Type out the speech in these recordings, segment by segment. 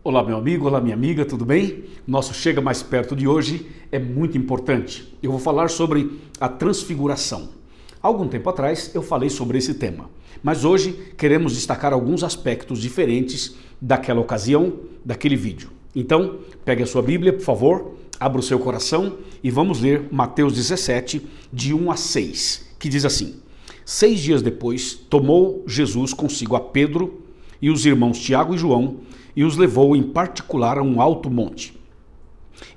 Olá meu amigo, olá minha amiga, tudo bem? Nosso Chega Mais Perto de hoje é muito importante. Eu vou falar sobre a transfiguração. Há algum tempo atrás eu falei sobre esse tema, mas hoje queremos destacar alguns aspectos diferentes daquela ocasião, daquele vídeo. Então, pegue a sua Bíblia, por favor, abra o seu coração e vamos ler Mateus 17, de 1 a 6, que diz assim: 6 dias depois, tomou Jesus consigo a Pedro e os irmãos Tiago e João e os levou em particular a um alto monte.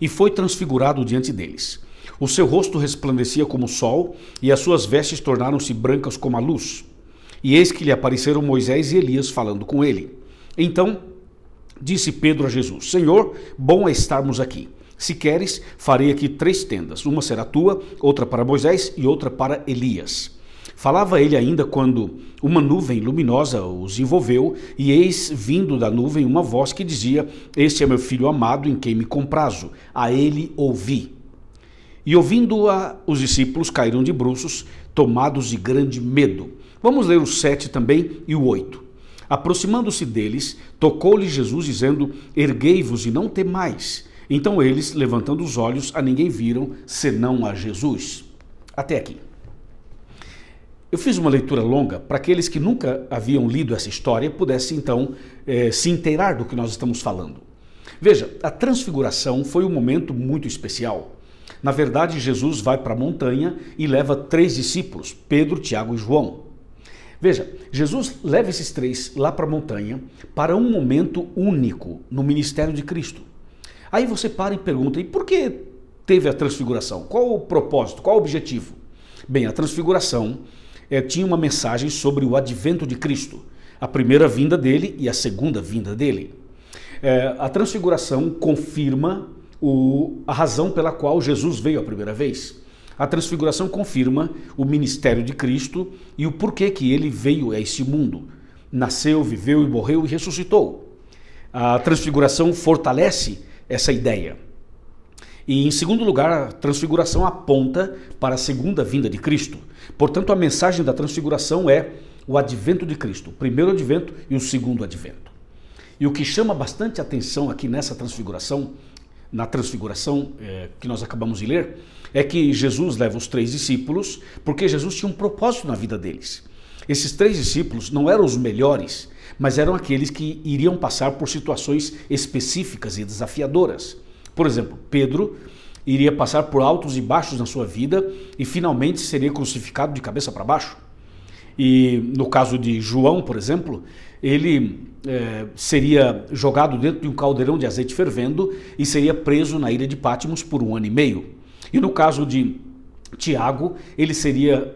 E foi transfigurado diante deles. O seu rosto resplandecia como o sol e as suas vestes tornaram-se brancas como a luz. E eis que lhe apareceram Moisés e Elias falando com ele. Então disse Pedro a Jesus: Senhor, bom é estarmos aqui. Se queres, farei aqui 3 tendas. Uma será tua, outra para Moisés e outra para Elias. Falava ele ainda quando uma nuvem luminosa os envolveu, e eis vindo da nuvem uma voz que dizia: Este é meu filho amado, em quem me comprazo, a ele ouvi. E ouvindo-a, os discípulos caíram de bruços, tomados de grande medo. Vamos ler o 7 também e o 8. Aproximando-se deles, tocou-lhe Jesus, dizendo: Erguei-vos e não temais. Então eles, levantando os olhos, a ninguém viram, senão a Jesus. Até aqui. Eu fiz uma leitura longa para aqueles que nunca haviam lido essa história pudessem então se inteirar do que nós estamos falando. Veja, a transfiguração foi um momento muito especial. Na verdade, Jesus vai para a montanha e leva 3 discípulos, Pedro, Tiago e João. Veja, Jesus leva esses 3 lá para a montanha para um momento único no ministério de Cristo. Aí você para e pergunta: e por que teve a transfiguração? Qual o propósito? Qual o objetivo? Bem, a transfiguração tinha uma mensagem sobre o advento de Cristo, a primeira vinda dele e a segunda vinda dele. A transfiguração confirma a razão pela qual Jesus veio a primeira vez. A transfiguração confirma o ministério de Cristo e o porquê que ele veio a este mundo. Nasceu, viveu e morreu e ressuscitou. A transfiguração fortalece essa ideia. E, em segundo lugar, a transfiguração aponta para a segunda vinda de Cristo. Portanto, a mensagem da transfiguração é o advento de Cristo, o primeiro advento e o segundo advento. E o que chama bastante atenção aqui nessa transfiguração, na transfiguração que nós acabamos de ler, é que Jesus leva os 3 discípulos, porque Jesus tinha um propósito na vida deles. Esses 3 discípulos não eram os melhores, mas eram aqueles que iriam passar por situações específicas e desafiadoras. Por exemplo, Pedro iria passar por altos e baixos na sua vida e finalmente seria crucificado de cabeça para baixo. E no caso de João, por exemplo, ele seria jogado dentro de um caldeirão de azeite fervendo e seria preso na ilha de Patmos por 1 ano e meio. E no caso de Tiago, ele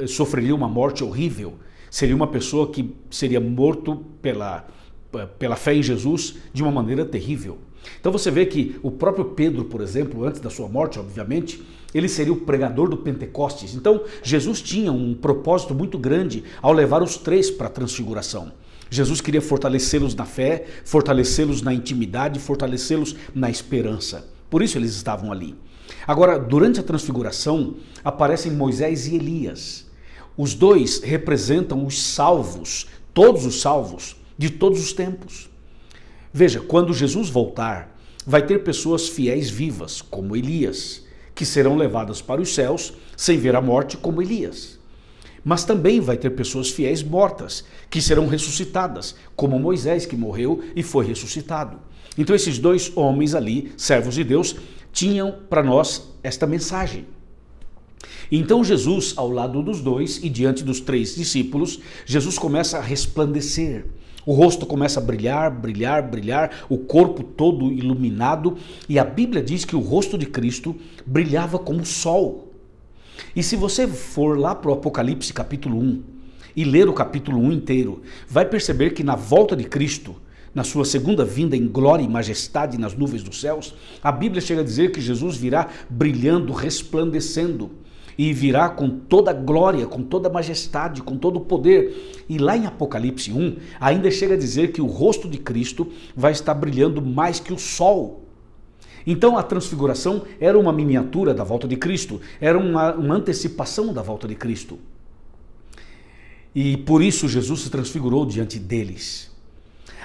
sofreria uma morte horrível. Seria uma pessoa que seria morto pela fé em Jesus de uma maneira terrível. Então você vê que o próprio Pedro, por exemplo, antes da sua morte, obviamente, ele seria o pregador do Pentecostes. Então Jesus tinha um propósito muito grande ao levar os 3 para a transfiguração. Jesus queria fortalecê-los na fé, fortalecê-los na intimidade, fortalecê-los na esperança. Por isso eles estavam ali. Agora, durante a transfiguração, aparecem Moisés e Elias. Os 2 representam os salvos, todos os salvos, de todos os tempos. Veja, quando Jesus voltar, vai ter pessoas fiéis vivas, como Elias, que serão levadas para os céus sem ver a morte, como Elias. Mas também vai ter pessoas fiéis mortas, que serão ressuscitadas, como Moisés, que morreu e foi ressuscitado. Então esses 2 homens ali, servos de Deus, tinham para nós esta mensagem. Então Jesus, ao lado dos 2 e diante dos 3 discípulos, Jesus começa a resplandecer. O rosto começa a brilhar, brilhar, brilhar, o corpo todo iluminado, e a Bíblia diz que o rosto de Cristo brilhava como o sol. E se você for lá para o Apocalipse capítulo 1 e ler o capítulo 1 inteiro, vai perceber que na volta de Cristo, na sua segunda vinda em glória e majestade nas nuvens dos céus, a Bíblia chega a dizer que Jesus virá brilhando, resplandecendo, e virá com toda a glória, com toda a majestade, com todo o poder. E lá em Apocalipse 1, ainda chega a dizer que o rosto de Cristo vai estar brilhando mais que o sol. Então a transfiguração era uma miniatura da volta de Cristo, era uma antecipação da volta de Cristo. E por isso Jesus se transfigurou diante deles.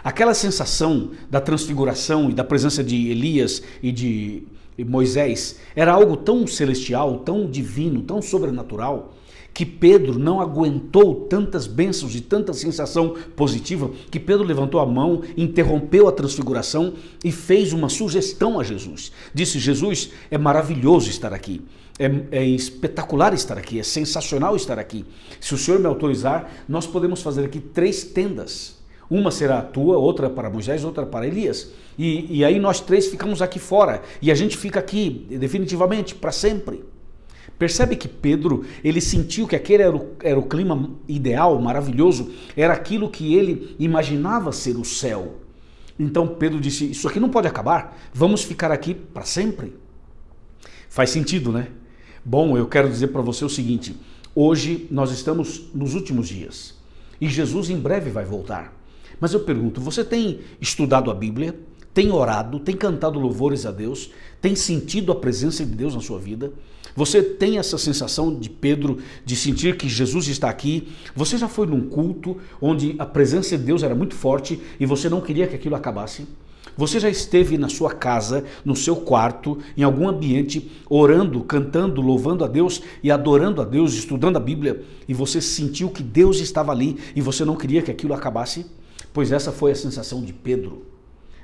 Aquela sensação da transfiguração e da presença de Elias e de Moisés era algo tão celestial, tão divino, tão sobrenatural, que Pedro não aguentou tantas bênçãos e tanta sensação positiva, que Pedro levantou a mão, interrompeu a transfiguração e fez uma sugestão a Jesus. Disse: Jesus, é maravilhoso estar aqui, é espetacular estar aqui, é sensacional estar aqui. Se o Senhor me autorizar, nós podemos fazer aqui 3 tendas. Uma será a tua, outra para Moisés, outra para Elias. E aí nós 3 ficamos aqui fora e a gente fica aqui definitivamente para sempre. Percebe que Pedro, ele sentiu que aquele era o clima ideal, maravilhoso, era aquilo que ele imaginava ser o céu. Então Pedro disse: isso aqui não pode acabar, vamos ficar aqui para sempre. Faz sentido, né? Bom, eu quero dizer para você o seguinte: hoje nós estamos nos últimos dias e Jesus em breve vai voltar. Mas eu pergunto, você tem estudado a Bíblia? Tem orado? Tem cantado louvores a Deus? Tem sentido a presença de Deus na sua vida? Você tem essa sensação de Pedro, de sentir que Jesus está aqui? Você já foi num culto onde a presença de Deus era muito forte e você não queria que aquilo acabasse? Você já esteve na sua casa, no seu quarto, em algum ambiente, orando, cantando, louvando a Deus e adorando a Deus, estudando a Bíblia, e você sentiu que Deus estava ali e você não queria que aquilo acabasse? Pois essa foi a sensação de Pedro.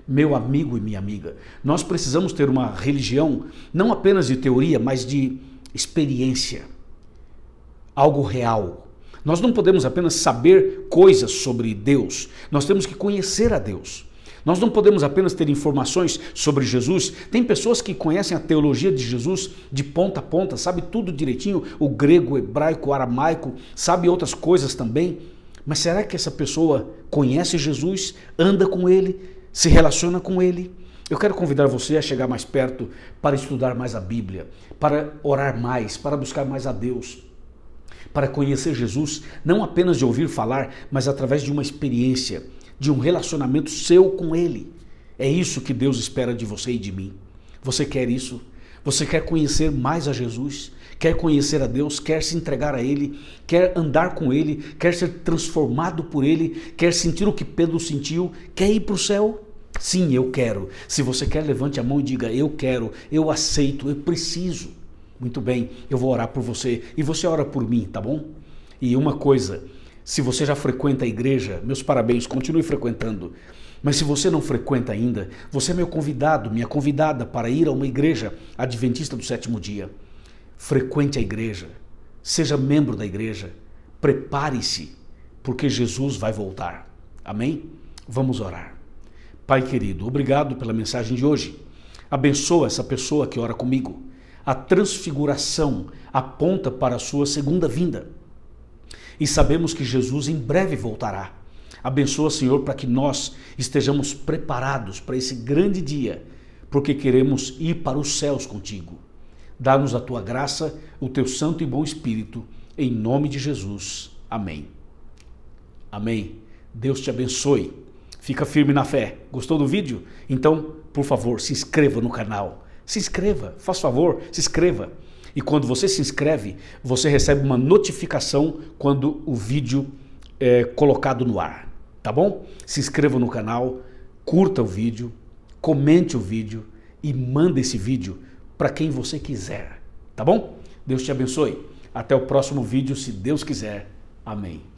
Meu amigo e minha amiga, nós precisamos ter uma religião não apenas de teoria, mas de experiência, algo real. Nós não podemos apenas saber coisas sobre Deus, nós temos que conhecer a Deus. Nós não podemos apenas ter informações sobre Jesus. Tem pessoas que conhecem a teologia de Jesus de ponta a ponta, sabe tudo direitinho, o grego, o hebraico, o aramaico, sabe outras coisas também. Mas será que essa pessoa conhece Jesus, anda com Ele, se relaciona com Ele? Eu quero convidar você a chegar mais perto para estudar mais a Bíblia, para orar mais, para buscar mais a Deus, para conhecer Jesus, não apenas de ouvir falar, mas através de uma experiência, de um relacionamento seu com Ele. É isso que Deus espera de você e de mim. Você quer isso? Você quer conhecer mais a Jesus? Quer conhecer a Deus? Quer se entregar a Ele? Quer andar com Ele? Quer ser transformado por Ele? Quer sentir o que Pedro sentiu? Quer ir para o céu? Sim, eu quero. Se você quer, levante a mão e diga: eu quero, eu aceito, eu preciso. Muito bem, eu vou orar por você e você ora por mim, tá bom? E uma coisa, se você já frequenta a igreja, meus parabéns, continue frequentando. Mas se você não frequenta ainda, você é meu convidado, minha convidada para ir a uma igreja adventista do 7º dia. Frequente a igreja, seja membro da igreja, prepare-se, porque Jesus vai voltar. Amém? Vamos orar. Pai querido, obrigado pela mensagem de hoje. Abençoa essa pessoa que ora comigo. A transfiguração aponta para a sua segunda vinda. E sabemos que Jesus em breve voltará. Abençoa, Senhor, para que nós estejamos preparados para esse grande dia, porque queremos ir para os céus contigo. Dá-nos a tua graça, o teu santo e bom Espírito, em nome de Jesus. Amém. Amém. Deus te abençoe. Fica firme na fé. Gostou do vídeo? Então, por favor, se inscreva no canal. Se inscreva, faz favor, se inscreva. E quando você se inscreve, você recebe uma notificação quando o vídeo é colocado no ar, tá bom? Se inscreva no canal, curta o vídeo, comente o vídeo e manda esse vídeo para quem você quiser, tá bom? Deus te abençoe. Até o próximo vídeo, se Deus quiser. Amém.